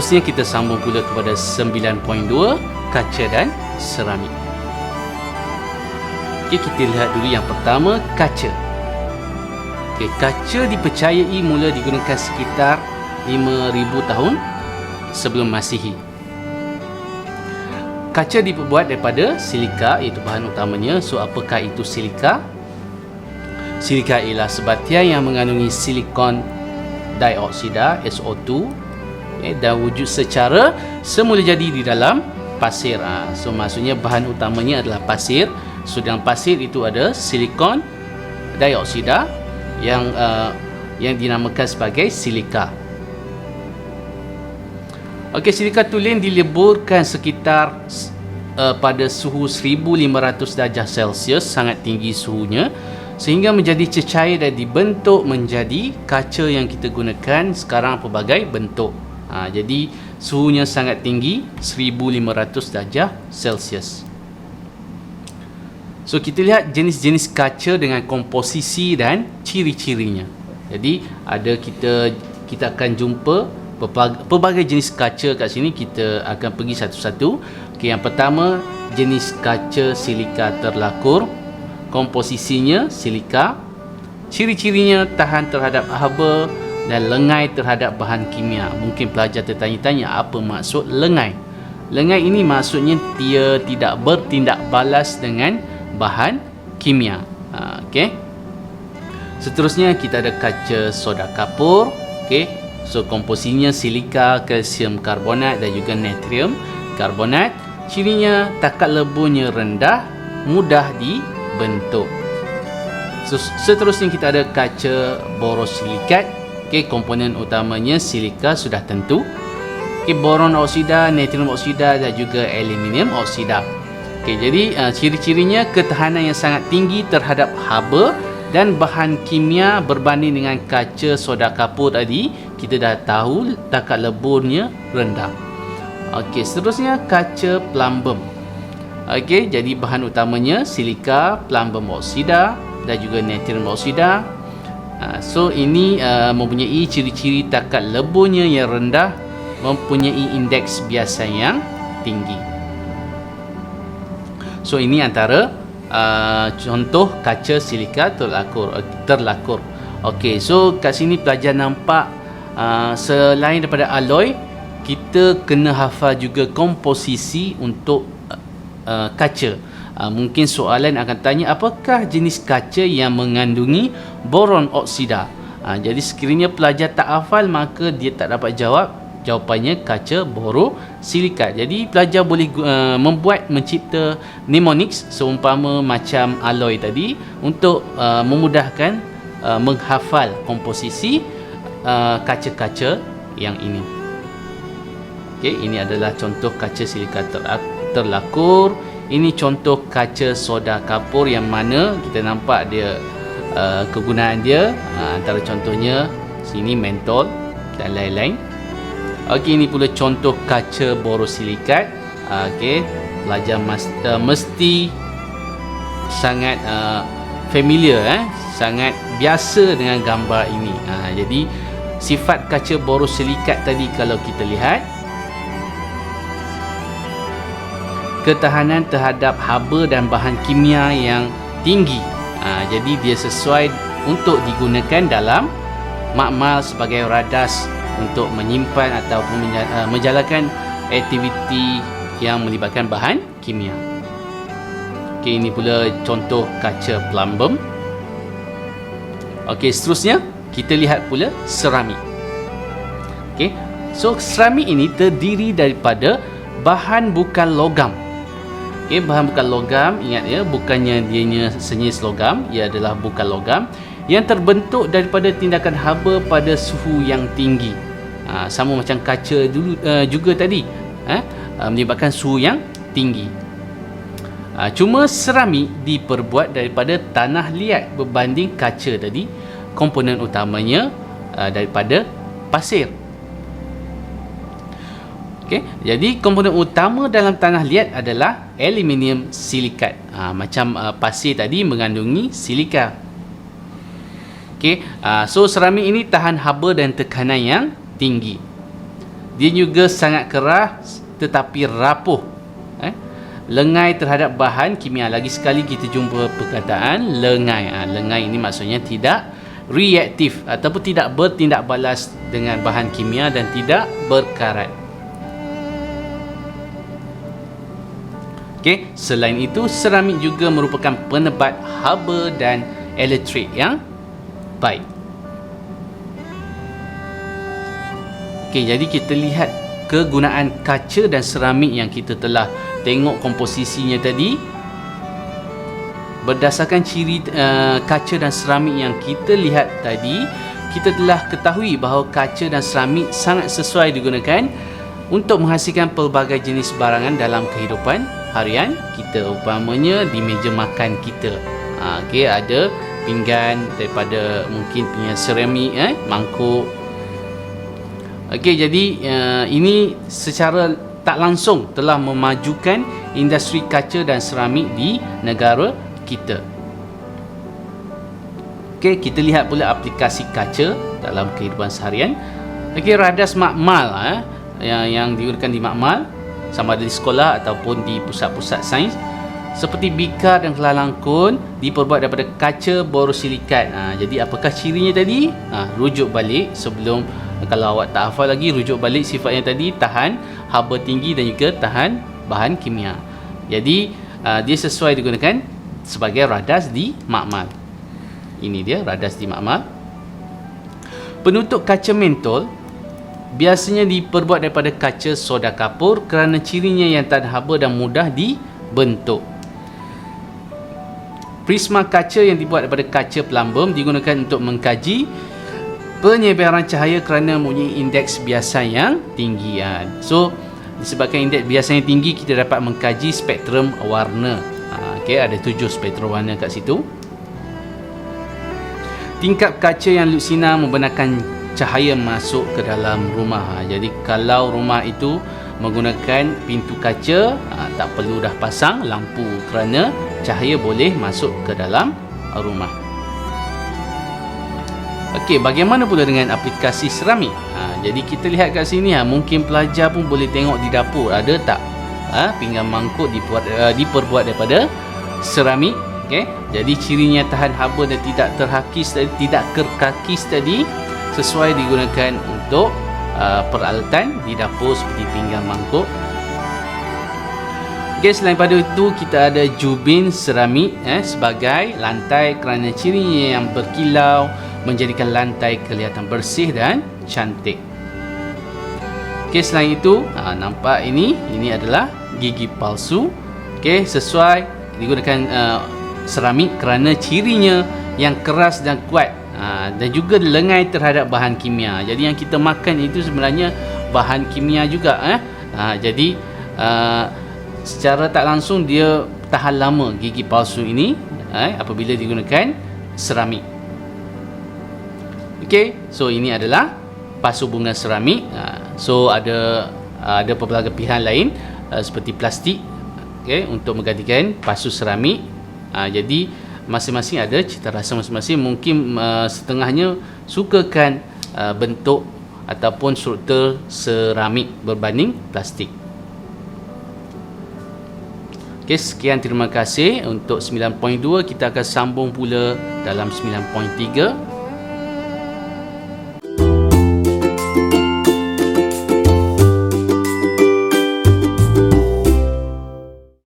Seterusnya kita sambung pula kepada 9.2, kaca dan seramik. Okey, kita lihat dulu yang pertama, kaca. Okey, kaca dipercayai mula digunakan sekitar 5,000 tahun sebelum Masihi. Kaca diperbuat daripada silika, iaitu bahan utamanya. So, apakah itu silika? Silika ialah sebatian yang mengandungi silikon dioksida SO2, dan wujud secara semula jadi di dalam pasir. So, maksudnya bahan utamanya adalah pasir. So, dalam pasir itu ada silikon dioksida yang dinamakan sebagai silika. Okey, silika tulen dileburkan sekitar pada suhu 1500 darjah Celsius, sangat tinggi suhunya, sehingga menjadi cecair dan dibentuk menjadi kaca yang kita gunakan sekarang pelbagai bentuk. Jadi suhunya sangat tinggi, 1500 darjah Celsius. So, kita lihat jenis-jenis kaca dengan komposisi dan ciri-cirinya. Jadi kita akan jumpa pelbagai jenis kaca kat sini. Kita akan pergi satu-satu. Okey, yang pertama, jenis kaca silika terlakur. Komposisinya silika. Ciri-cirinya tahan terhadap haba dan lengai terhadap bahan kimia. Mungkin pelajar tertanya-tanya, apa maksud lengai? Lengai ini maksudnya dia tidak bertindak balas dengan bahan kimia. Okey. Seterusnya kita ada kaca soda kapur. Okey. So, komposisinya silika, kalsium karbonat dan juga natrium karbonat. Cirinya takat leburnya rendah, mudah dibentuk. So, seterusnya kita ada kaca borosilikat. Okey, komponen utamanya silika sudah tentu. Okey, boron oksida, natrium oksida dan juga aluminium oksida. Okey, jadi ciri-cirinya ketahanan yang sangat tinggi terhadap haba dan bahan kimia berbanding dengan kaca soda kapur tadi. Kita dah tahu takat leburnya rendah. Okey, seterusnya kaca plumbum. Okey, jadi bahan utamanya silika, plumbum oksida dan juga natrium oksida. So, ini mempunyai ciri-ciri takat leburnya yang rendah, mempunyai indeks biasa yang tinggi. So, ini antara contoh kaca silika terlakur. Okey, so kat sini pelajar nampak selain daripada alloy, kita kena hafal juga komposisi untuk kaca. Mungkin soalan akan tanya, apakah jenis kaca yang mengandungi boron oksida? Jadi sekiranya pelajar tak hafal, maka dia tak dapat jawab. Jawapannya kaca borosilikat. Jadi pelajar boleh mencipta mnemonics seumpama macam alloy tadi untuk memudahkan menghafal komposisi kaca-kaca yang ini. Okey, ini adalah contoh kaca silika terlakur. Ini contoh kaca soda kapur yang mana kita nampak dia kegunaan dia. Antara contohnya sini mentol dan lain-lain. Okey, ini pula contoh kaca borosilikat. Okey, pelajar mesti sangat familiar, sangat biasa dengan gambar ini. Jadi sifat kaca borosilikat tadi kalau kita lihat, ketahanan terhadap haba dan bahan kimia yang tinggi. Jadi dia sesuai untuk digunakan dalam makmal sebagai radas untuk menyimpan ataupun menjalankan aktiviti yang melibatkan bahan kimia. Okey, ini pula contoh kaca plumbum. Okey, seterusnya kita lihat pula seramik. Okey, so seramik ini terdiri daripada bahan bukan logam. Okey, bahan bukan logam, ingat ya, bukannya dianya sejenis logam, ia adalah bukan logam yang terbentuk daripada tindakan haba pada suhu yang tinggi. Sama macam kaca dulu juga tadi, menyebabkan suhu yang tinggi. Cuma seramik diperbuat daripada tanah liat berbanding kaca tadi. Komponen utamanya daripada pasir. Okey, jadi komponen utama dalam tanah liat adalah aluminium silikat. Macam pasir tadi mengandungi silika. Okey, so seramik ini tahan haba dan tekanan yang tinggi. Dia juga sangat keras tetapi rapuh. Lengai terhadap bahan kimia. Lagi sekali kita jumpa perkataan lengai. Lengai ini maksudnya tidak reaktif ataupun tidak bertindak balas dengan bahan kimia dan tidak berkarat. Okey, selain itu seramik juga merupakan penebat haba dan elektrik yang baik. Okey, jadi kita lihat kegunaan kaca dan seramik yang kita telah tengok komposisinya tadi. Berdasarkan ciri kaca dan seramik yang kita lihat tadi, kita telah ketahui bahawa kaca dan seramik sangat sesuai digunakan untuk menghasilkan pelbagai jenis barangan dalam kehidupan harian kita, umpamanya di meja makan kita. Okey, ada pinggan daripada mungkin pinggan seramik, mangkuk. Okey, jadi ini secara tak langsung telah memajukan industri kaca dan seramik di negara kita. Okey, kita lihat pula aplikasi kaca dalam kehidupan seharian. Okey, radas makmal yang digunakan di makmal, sama ada di sekolah ataupun di pusat-pusat sains, seperti bikar dan kelalangkun diperbuat daripada kaca borosilikat. Jadi apakah cirinya tadi? Rujuk balik sebelum, kalau awak tak hafal lagi, rujuk balik sifatnya tadi tahan haba tinggi dan juga tahan bahan kimia. Jadi dia sesuai digunakan sebagai radas di makmal. Ini dia radas di makmal. Penutup kaca mentol biasanya diperbuat daripada kaca soda kapur kerana cirinya yang tahan haba dan mudah dibentuk. Prisma kaca yang dibuat daripada kaca plumbum digunakan untuk mengkaji penyebaran cahaya kerana mempunyai indeks biasa yang tinggi. So disebabkan indeks biasa yang tinggi, kita dapat mengkaji spektrum warna. Okey, ada 7 spektrum warna kat situ. Tingkap kaca yang luksina membenarkan cahaya masuk ke dalam rumah. Jadi kalau rumah itu menggunakan pintu kaca, tak perlu dah pasang lampu kerana cahaya boleh masuk ke dalam rumah. Okey, bagaimana pula dengan aplikasi seramik? Jadi kita lihat kat sini, mungkin pelajar pun boleh tengok di dapur ada tak pinggan mangkuk diperbuat daripada seramik. Okey, jadi cirinya tahan haba dan tidak terhakis, tidak kerkakis tadi, sesuai digunakan untuk peralatan di dapur seperti pinggan mangkuk. Okey, selain pada itu kita ada jubin seramik sebagai lantai kerana cirinya yang berkilau menjadikan lantai kelihatan bersih dan cantik. Okey, selain itu nampak ini adalah gigi palsu. Okey, sesuai digunakan seramik kerana cirinya yang keras dan kuat, dan juga lengai terhadap bahan kimia. Jadi yang kita makan itu sebenarnya bahan kimia juga. Jadi secara tak langsung dia tahan lama gigi palsu ini apabila digunakan seramik. Okey, so ini adalah pasu bunga seramik. So ada pelbagai pilihan lain seperti plastik, okey, untuk menggantikan pasu seramik. Jadi masing-masing ada cita rasa masing-masing. Mungkin setengahnya sukakan bentuk ataupun struktur seramik berbanding plastik. Okey, sekian, terima kasih untuk 9.2. Kita akan sambung pula dalam 9.3.